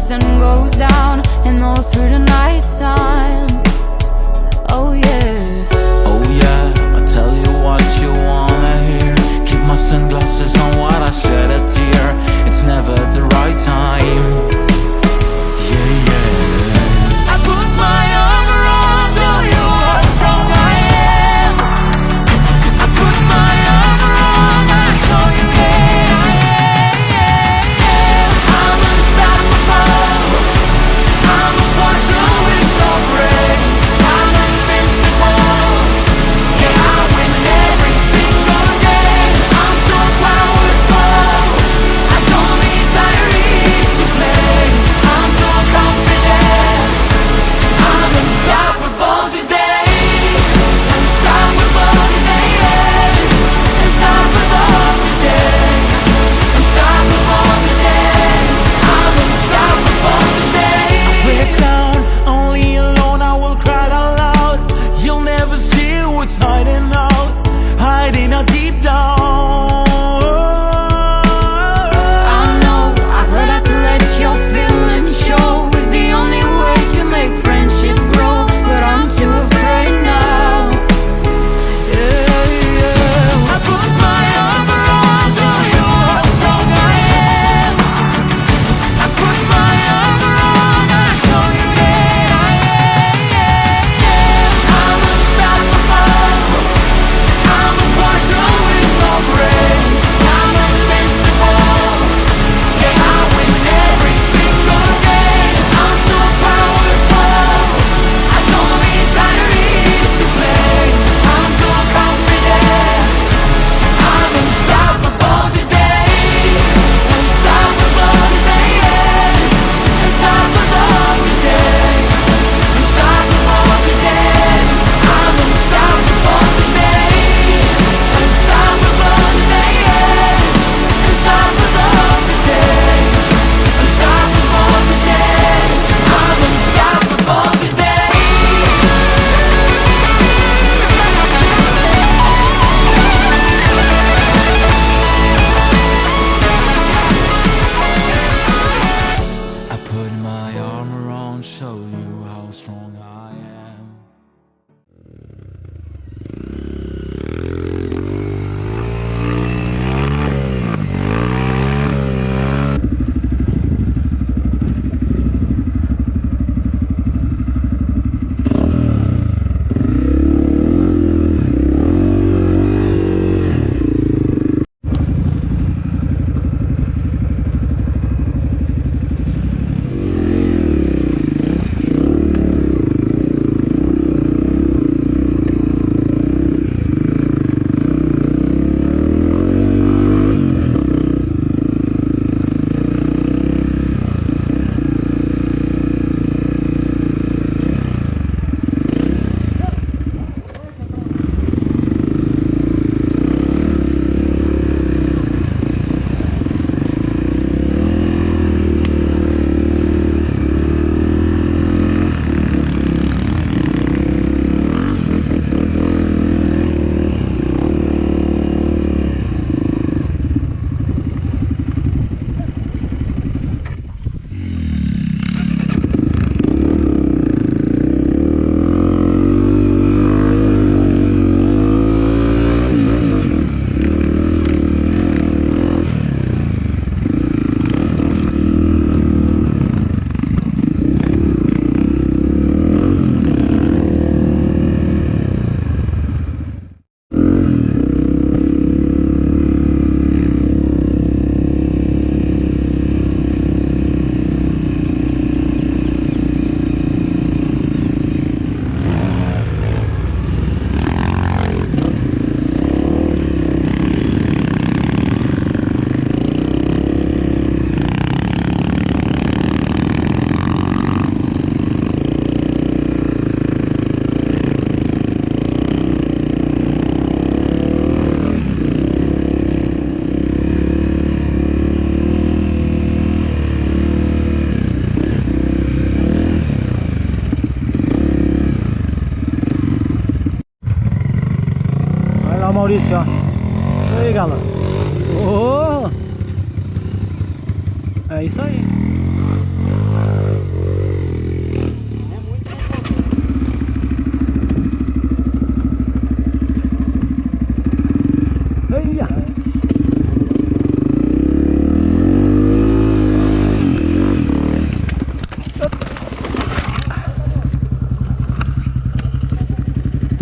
sun goes down and all through the night time. Oh yeah, oh yeah, I tell you what you wanna hear. Keep my sunglasses on while I shed a tear. It's never the right time. Yeah, yeah. I put my arm around, show you how strong I am. I put my arm around, I show you that I am. I'm unstoppable. I'm a Porsche with no brakes. I'm invincible. Yeah, I win every single day. I'm so powerful. I don't need batteries to play. I'm so confident. I'm unstoppable today. Unstoppable today. Unstoppable today. Unstoppable today. I'm unstoppable today. I break down, only alone I will cry out loud. You'll never see what's hiding out deep down. I know, I heard I could let your feelings show. It's the only way to make friendships grow, but I'm too afraid now. Yeah, yeah. I put my arm around, show you how strong I am. I put my arm around, I show you that I am. I'm unstoppable. I'm a Porsche with no brakes. I'm invincible. Yeah, I win every single day. I'm so powerful. I don't need batteries to play. I'm so confident. I'm unstoppable today. Unstoppable today. Unstoppable today. Unstoppable today. I'm unstoppable today. Unstoppable today. Unstoppable today. Unstoppable today. I'm unstoppable today. I put my arm around, show you how strong I am. Maurício, ó. E aí, galera. Oh! É isso aí.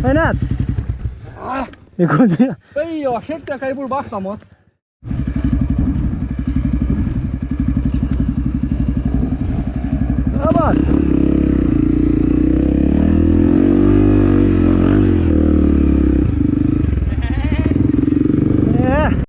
Vai, Neto. Enquanto... Aí, eu achei que ia cair por baixo da moto. Vamos. É.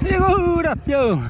Segura, pião.